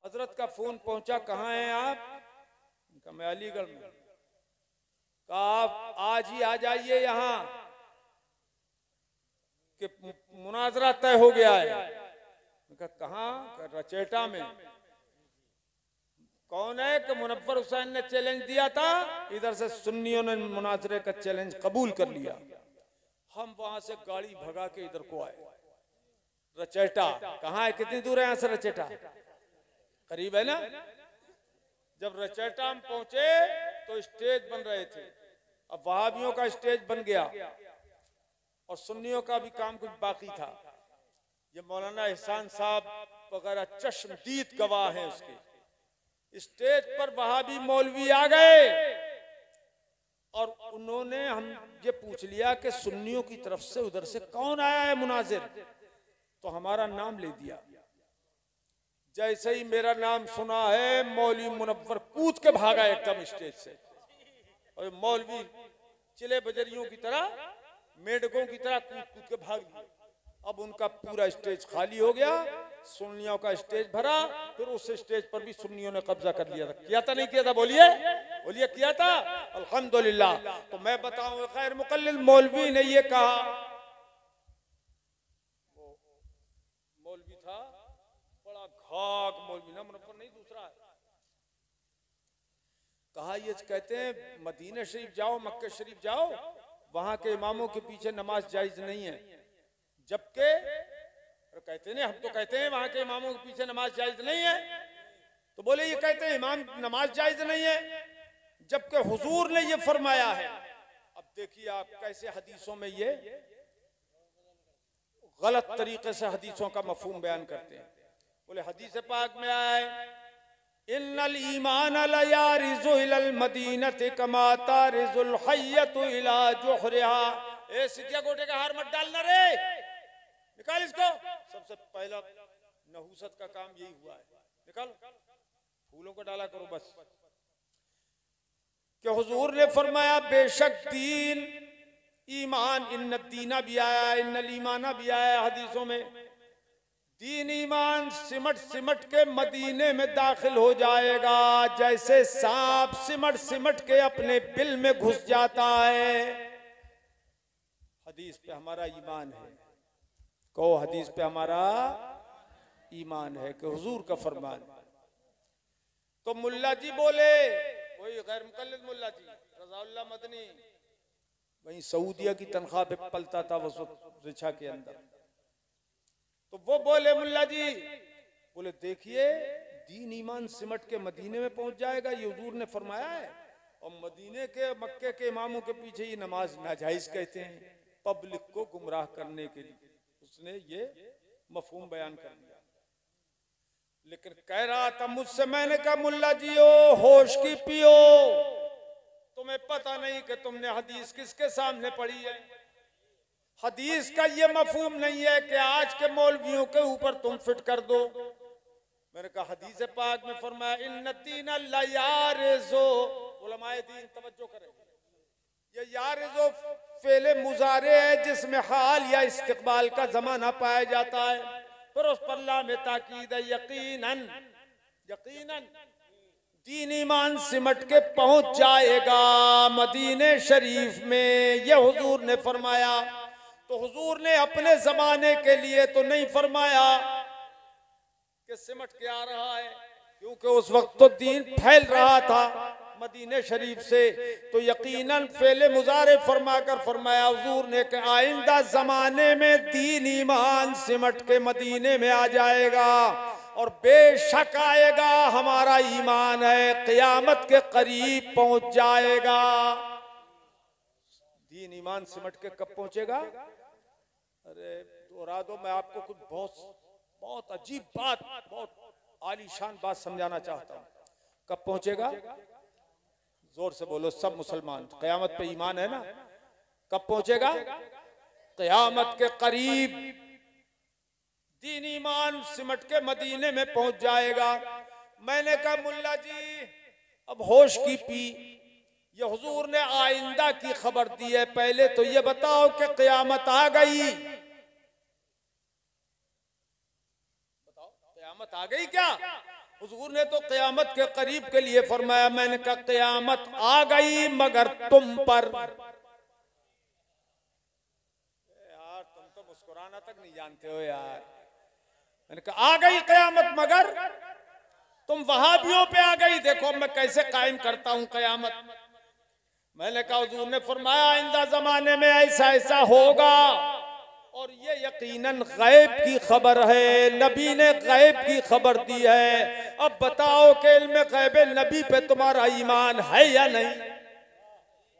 हजरत का फोन पहुंचा, कहाँ हैं आप? उनका मैं अलीगढ़ में। कहा आप आज ही आ जाइए यहाँ कि मुनाजरा तय हो गया है। कहाँ? रचेटा में। कौन है? कि मुनव्वर हुसैन ने चैलेंज दिया था, इधर से सुन्नियों ने मुनाजरे का चैलेंज कबूल कर लिया। हम वहां से गाड़ी भगा के इधर को आए। रचेटा कहाँ है? कितनी दूर है यहाँ से रचेटा? करीब है ना। जब रचेटा में पहुंचे तो स्टेज बन रहे थे। अब वहाबियों का स्टेज बन गया और सुन्नियों का भी काम कुछ बाकी था। ये मौलाना एहसान साहब वगैरह चश्मदीद गवाह हैं उसके। स्टेज पर वहाबी मौलवी आ गए और उन्होंने हम ये पूछ लिया कि सुन्नियों की तरफ से उधर से कौन आया है मुनाजिर, तो हमारा नाम ले दिया। जैसे ही मेरा नाम सुना है, मौलवी मुनव्वर कूद के भागा एकदम स्टेज से, और मौलवी चिले बजरियों की तरह, मेढकों की तरह कूद कूद के भाग लिए। अब उनका पूरा स्टेज खाली हो गया, सुन्नियों का स्टेज भरा। फिर उस स्टेज पर भी सुन्नियों ने कब्जा कर लिया था। किया था नहीं किया था? बोलिए बोलिए, किया था। अल्हम्दुलिल्लाह। तो मैं बताऊं, खैर मुकल्लिद मौलवी ने ये कहा, मौलवी था बड़ा घाक मौलवी, ना मुनव्वर नहीं, दूसरा है। कहा ये कहते हैं मदीना शरीफ जाओ, मक्का शरीफ जाओ, वहां के इमामों के पीछे नमाज जायज नहीं है। जबकि कहते नहीं, हम तो कहते हैं वहां के इमामों के पीछे नमाज जायज नहीं है। तो बोले ये कहते हैं इमाम नमाज जायज नहीं है, जबकि हुजूर ने ये फरमाया है। अब देखिए आप कैसे हदीसों में ये गलत तरीके से हदीसों का मफहूम बयान करते हैं। बोले हदीस पाक में आए, इन्नल ईमान ला यारिज़ु इलल मदीनति कमा तारिज़ुल हय्यतु इला जुहरिहा। ए सिकिया गोटे का हार मत डालना रे, निकाल इसको। सबसे पहला नहूसत का काम यही हुआ है, निकाल, फूलों को डाला करो बस। कि हुजूर ने फरमाया बेशक दीन ईमान, इन्न दीना भी आया, इन्नल ईमाना भी आया हदीसों में। दीन ईमान सिमट सिमट के मदीने में दाखिल हो जाएगा, जैसे सांप सिमट सिमट के अपने बिल में घुस जाता है। हदीस पे हमारा ईमान है। कहो हदीस पे हमारा ईमान है कि हुजूर का फरमान। तो मुल्ला जी बोले, वही गैर मुकल्लिद मुल्ला जी रज़ाउल्लाह मदनी, वहीं सऊदिया की तनख्वाह पे पलता था वो रिछा के अंदर। तो वो बोले मुल्ला जी, बोले देखिए दीन ईमान सिमट के मदीने में पहुंच जाएगा, ये हुजूर ने फरमाया है। और मदीने के मक्के के इमामों के पीछे ये नमाज नाजायज कहते हैं, पब्लिक को गुमराह करने के लिए उसने ये मफहूम बयान कर दिया। लेकिन कह रहा था मुझसे, मैंने कहा मुल्ला जी ओ होश की पियो, तुम्हें पता नहीं कि तुमने हदीस किसके सामने पढ़ी है। हदीस का ये मफहूम नहीं है कि आज के मौलवियों के ऊपर तुम फिट कर दो। मैंने कहा हदीस पाक में फरमाया इन्न दीन ला यारिज़ु, उलमाए दीन तवज्जो करें, ये यारिज़ु फेले मुजारे है जिसमें हाल या इस्तिकबाल का जमाना पाया जाता है। फिर उस पर लाम ताकीद है, यकीनन यकीनन दीन ईमान सिमट के पहुंच जाएगा मदीने शरीफ में, ये हुजूर ने फरमाया। तो हुजूर ने अपने जमाने के लिए तो नहीं फरमाया कि सिमट के आ रहा है, क्योंकि उस वक्त तो दीन फैल रहा था मदीने शरीफ से। तो यकीनन फेले मुजारे फरमा कर फरमाया हुजूर ने कि आइंदा जमाने में दीन ईमान सिमट के मदीने में आ जाएगा, और बेशक आएगा, हमारा ईमान है क़यामत के करीब पहुंच जाएगा। दीन ईमान सिमट के कब पहुंचेगा? अरे दोहरा दो, मैं आपको कुछ बहुत अजीब बात, बहुत आलीशान बात समझाना चाहता हूं। कब पहुंचेगा? जोर से बोलो सब मुसलमान, क़यामत पे ईमान है ना? कब पहुंचेगा? क़यामत के करीब दीन ईमान सिमट के मदीने में पहुंच जाएगा। मैंने कहा मुल्ला जी अब होश की पी, ये हुजूर ने आइंदा की खबर दी है, पहले तो ये बताओ कि क़यामत आ गई। बताओ क़यामत आ गई क्या? हुजूर ने तो क़यामत के करीब के लिए फरमाया, मैंने कहा क़यामत आ गई मगर तुम पर। यार तुम तो मुस्कुराना तक नहीं जानते हो यार। मैंने कहा आ गई क़यामत मगर तुम वहाबियों पे आ गई, देखो मैं कैसे कायम करता हूं क़यामत। मैंने कहा हुजूर ने फरमाया आइंदा जमाने में ऐसा ऐसा होगा और ये यकीनन गैब की खबर है, नबी ने गैब की खबर दी है। अब बताओ कि इल्म गैब नबी पे तुम्हारा ईमान है या नहीं?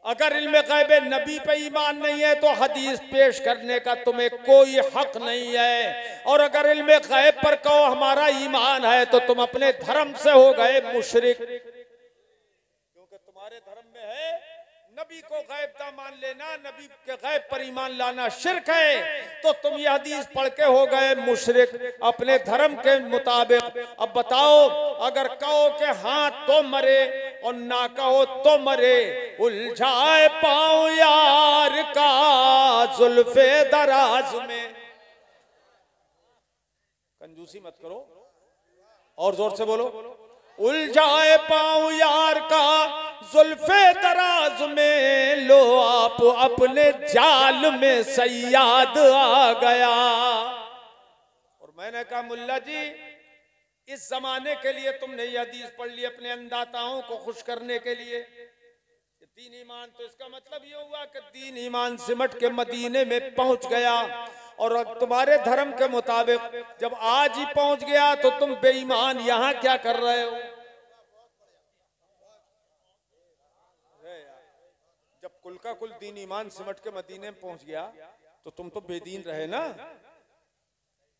अगर इल्म गैब नबी पे ईमान नहीं है तो हदीस पेश करने का तुम्हें कोई हक नहीं है। और अगर इल्म गैब पर कहो हमारा ईमान है तो तुम अपने धर्म से हो गए मुशरिक, क्योंकि तुम्हारे धर्म में है नबी को गैब का मान लेना, नबी के गैब पर ईमान लाना शिर्क है। तो तुम ये हदीस पढ़ के हो गए मुशरिक अपने धर्म के मुताबिक। अब बताओ अगर कहो कि हाँ तो मरे और ना कहो तो मरे, उलझाए पाओ यार का जुल्फे दराज में। कंजूसी मत करो और जोर से बोलो, उलझाए पाऊं यार का जुल्फे दराज में, लो आप अपने जाल में सयाद आ गया। और मैंने कहा मुल्ला जी इस जमाने के लिए तुमने ये हदीस पढ़ ली अपने अंदाताओं को खुश करने के लिए। दीन ईमान तो इसका मतलब ये हुआ कि दीन ईमान सिमट के मदीने में पहुंच गया। और तुम्हारे धर्म के मुताबिक जब आज ही पहुंच गया तो तुम बेईमान यहां क्या कर रहे हो? जब कुल का कुल दीन ईमान सिमट के मदीने में पहुंच गया तो तुम तो बेदीन रहे ना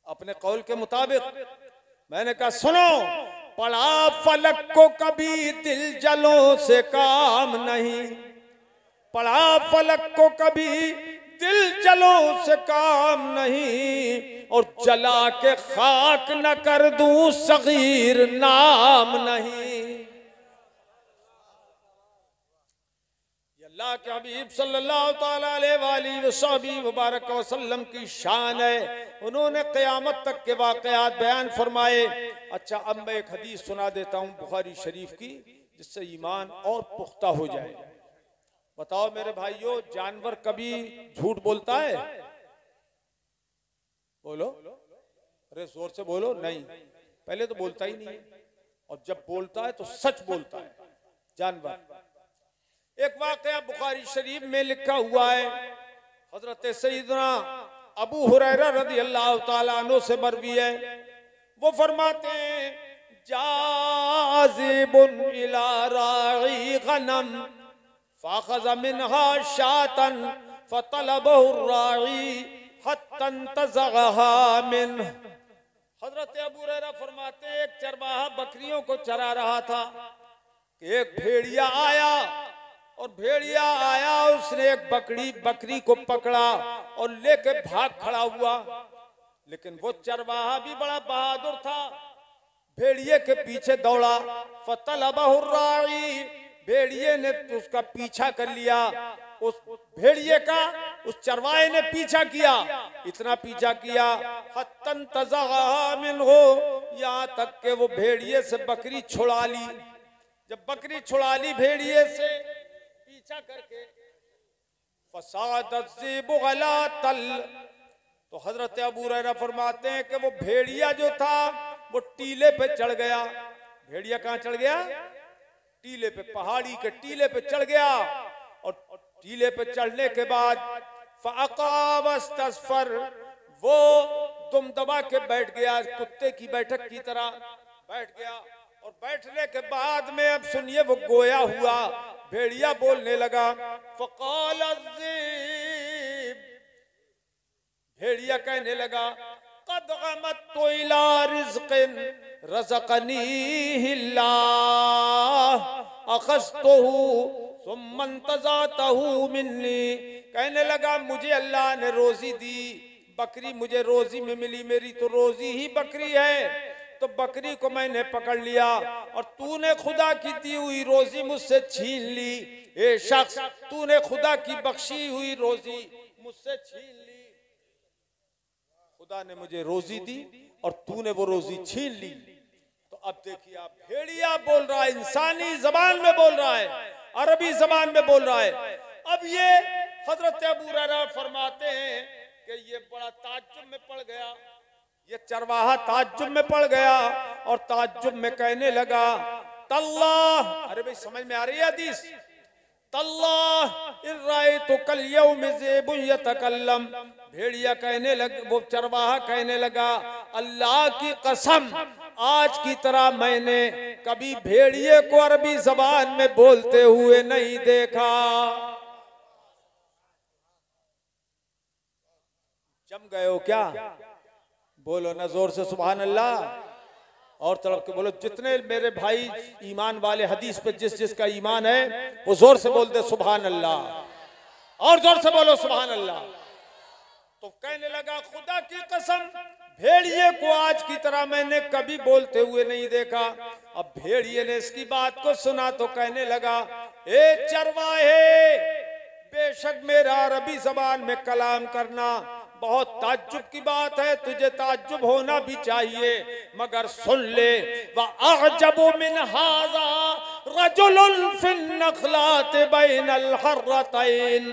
अपने कौल के मुताबिक। मैंने कहा सुनो, पढ़ा फलक को कभी दिल जलों से काम नहीं, पढ़ा फलक को कभी दिल जलों से काम नहीं, और जला के खाक न कर दूं सगीर नाम नहीं। अल्लाह के हबीब सल्लल्लाहु ताला अलैहि मुबारक वसल्लम की शान है। उन्होंने क़यामत तक के वाक़यात बयान फरमाए। अच्छा अब मैं एक हदीस सुना देता हूँ बुखारी शरीफ की, जिससे ईमान और पुख्ता हो जाए। बताओ मेरे भाइयों, जानवर कभी झूठ बोलता है? बोलो, अरे जोर से बोलो। नहीं, पहले तो बोलता ही नहीं है, और जब बोलता है तो सच बोलता है जानवर। एक वाक़या बुखारी शरीफ में लिखा हुआ है, हजरत सैयदना अबू हुरैरा रज़ी अल्लाह ताला अन्हु से मरवी है। वो फरमाते हैं जाज़िबुन इला राई गनम फ़ाख़ज़ मिनहा शातन फ़तलबहु राई हत्ता इंतज़अहा मिन। हजरत अबू हुरैरा फरमाते हैं एक चरवाहा बकरियों को चरा रहा था, एक भेड़िया आया, और भेड़िया आया उसने एक बकरी को पकड़ा और लेके भाग खड़ा हुआ। लेकिन वो चरवाहा भी बड़ा बहादुर था, भेड़िए के पीछे दौड़ा। फतलबहु राई, भेड़िए ने उसका पीछा कर लिया। उस भेड़िए का उस चरवाहे ने पीछा किया, इतना पीछा किया हत्तन तज़अहा मिन्हु, यहाँ तक के वो भेड़िए से बकरी छुड़ा ली। जब बकरी छुड़ा ली भेड़िए से पीछा करके, फसादत ज़िबु अला तल, तो हजरत अबू हुरैरा फरमाते हैं कि वो भेड़िया जो था वो टीले पे चढ़ गया। भेड़िया कहाँ चढ़ गया? टीले पे, पहाड़ी के टीले पे चढ़ गया। और टीले पे चढ़ने के बाद फ़अक़ावस्तस्फ़र, वो दुम दबा के बैठ गया, कुत्ते की बैठक की तरह बैठ गया। और बैठने के बाद में अब सुनिए वो गोया हुआ। भेड़िया बोलने लगा, फ़क़ाल अज़्ज़िब, भेड़िया कहने लगा क़द ग़मत्तु इला रिज़्क़िन रज़क़नीहि अल्लाह अख़ज़्तुहु सुम्मा इंतज़अतहु मिन्नी। कहने लगा मुझे अल्लाह ने रोजी दी, बकरी मुझे रोजी में मिली, मेरी तो रोजी ही बकरी है, तो बकरी को मैंने पकड़ लिया, और तूने खुदा की दी हुई रोजी मुझसे छीन ली। ए शख्स, तूने खुदा की बख्शी हुई रोजी मुझसे छीन ली। खुदा ने मुझे रोजी दी और तूने वो रोजी छीन ली। तो अब देखिए आप, भेड़िया बोल रहा है, इंसानी जबान में बोल रहा है, अरबी जबान में बोल रहा है। अब ये हजरत अबू हुरैरा फरमाते हैं कि ये बड़ा ताज्जुब में पड़ गया, ये चरवाहा ताज्जुब में पड़ गया और ताज्जुब में कहने लगा तल्लाह, अरे भाई समझ में आ रही है हदीस, तल्लाह इर्रायतु कल यौम ज़ेबुन यतकल्लम, भेड़िया कहने लग, वो चरवाहा कहने लगा अल्लाह की कसम आज की तरह मैंने कभी भेड़िए को अरबी जबान में बोलते हुए नहीं देखा। जम गए हो क्या? बोलो ना जोर से सुभान अल्लाह। और तरफ के बोलो, जितने मेरे भाई ईमान वाले हदीस पे जिस जिसका ईमान है वो जोर से बोल दे सुभान अल्लाह, और जोर से बोलो सुभान अल्लाह। तो कहने लगा खुदा की कसम भेड़िए को आज की तरह मैंने कभी बोलते हुए नहीं देखा। अब भेड़िए ने इसकी बात को सुना तो कहने लगा ए चरवाहे, बेशक मेरा अरबी जबान में कलाम करना बहुत ताज्जुब की बात है, तुझे ताज्जुब होना भी चाहिए, मगर सुन ले व अअजबु मिन हाज़ा रजुलुन फिन नखलात बैनल हर्रतैन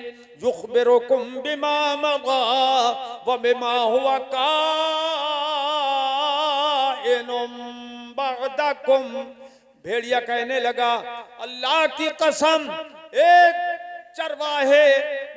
युखबिरुकुम बिमा मगा व बिमा हुवा काइनुम बअदकुम। भेड़िया कहने लगा अल्लाह की कसम एक चरवाहे,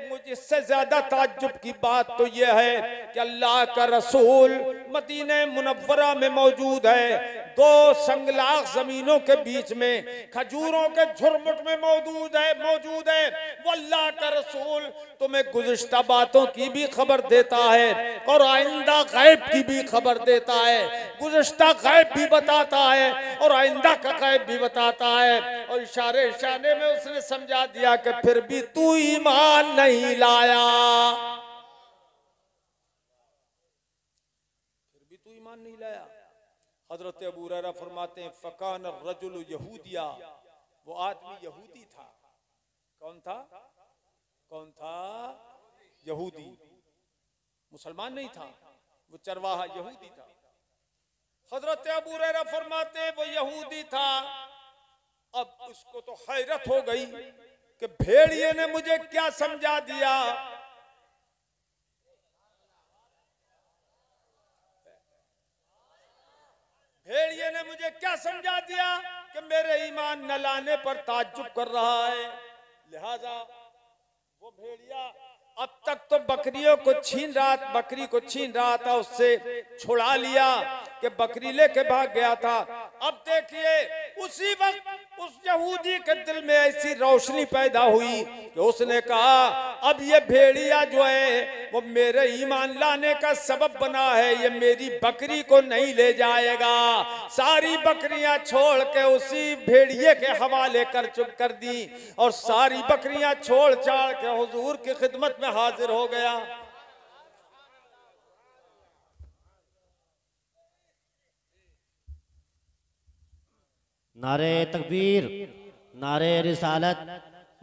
मुझे इससे ज्यादा ताज्जुब की बात तो यह है कि अल्लाह का रसूल मदीने मुनव्वरा में मौजूद है, दो संगलाख जमीनों के बीच में खजूरों के झुरमुट में मौजूद है वो अल्लाह का रसूल तुम्हें गुज़िश्ता बातों की भी खबर देता है और आइंदा गैब की भी खबर देता है, गुज़िश्ता गैब भी बताता है और आइंदा का गैब भी बताता है। और इशारे इशारे में उसने समझा दिया कि फिर भी तू ईमान नहीं लाया, फिर भी तू ईमान नहीं लाया। हजरत अबू हुरैरा फरमाते हैं फकान रजुल यहूदिया, वो आदमी यहूदी था। कौन था? कौन था? यहूदी, मुसलमान नहीं था, वो चरवाहा यहूदी था। हजरत अबू हुरैरा फरमाते हैं वो यहूदी था। अब उसको तो हैरत हो गई कि भेड़िए ने मुझे क्या समझा दिया। भेड़िए ने मुझे क्या समझा दिया कि मेरे ईमान न लाने पर ताज्जुब कर रहा है। लिहाजा वो भेड़िया अब तक तो बकरियों को छीन रहा, बकरी को छीन रहा था, उससे छुड़ा लिया कि बकरी लेके भाग गया था। अब देखिए उसी वक्त उस यहूदी के दिल में ऐसी रोशनी पैदा हुई कि उसने कहा अब ये भेड़िया जो है वो मेरे ईमान लाने का सबब बना है, ये मेरी बकरी को नहीं ले जाएगा। सारी बकरियां छोड़ के उसी भेड़िए के हवाले कर दी और सारी बकरियां छोड़ छाड़ के हुजूर की खिदमत में हाजिर हो गया। नारे तकबीर, नारे रिसालत,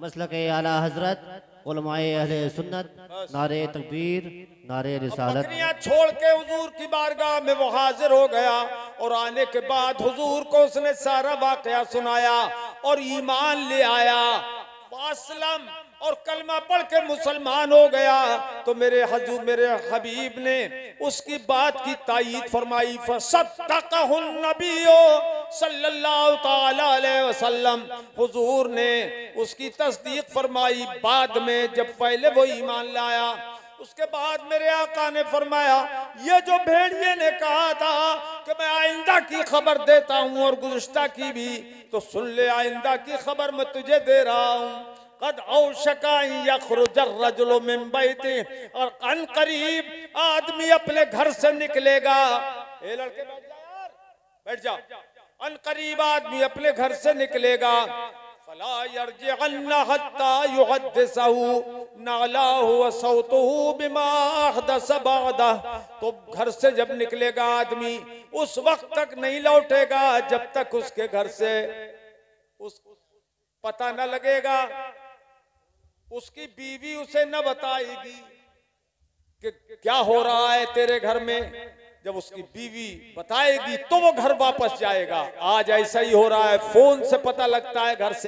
मसलक-ए आला हजरत, उलमाए अहले सुन्नत, नारे तकबीर, नारे रिसालत। बकरियां छोड़ के हुजूर की बारगाह में वो हाजिर हो गया और आने के बाद हुजूर को उसने सारा वाकया सुनाया और ईमान ले आया, वासलम और कलमा पढ़ के मुसलमान हो गया। तो मेरे हजूर मेरे हबीब ने उसकी बात की तायीद फरमाई, फसद्दक़हुन नबियो सल्लल्लाहु ताला अलैहि वसल्लम, हुजूर ने उसकी तस्दीक फरमाई। बाद में जब पहले वो ईमान लाया, उसके बाद मेरे आका ने फरमाया ये जो भेड़िए ने कहा था कि मैं आइंदा की खबर देता हूँ और गुज़िश्ता की भी, तो सुन ले आइंदा की खबर मैं तुझे दे रहा हूँ। कद औशका यखरुज अर्रजुलु मिन बैति, और अन करीब आदमी अपने घर से निकलेगा। ए लड़के बैठ जा यार, बैठ जा। अन करीब आदमी अपने घर से निकलेगा। फला यरजिअन्ना हत्ता युहद्दिसहु नालाहु व सौतुहु बिमा अहदस बअदा, तो घर से जब निकलेगा आदमी उस वक्त तक नहीं लौटेगा जब तक उसके घर से उस पता न लगेगा, उसकी बीवी उसे न बताएगी कि क्या हो रहा है तेरे घर में। जब उसकी बीवी बताएगी तो वो घर वापस जाएगा। आज ऐसा ही हो रहा है, फोन से पता लगता है घर से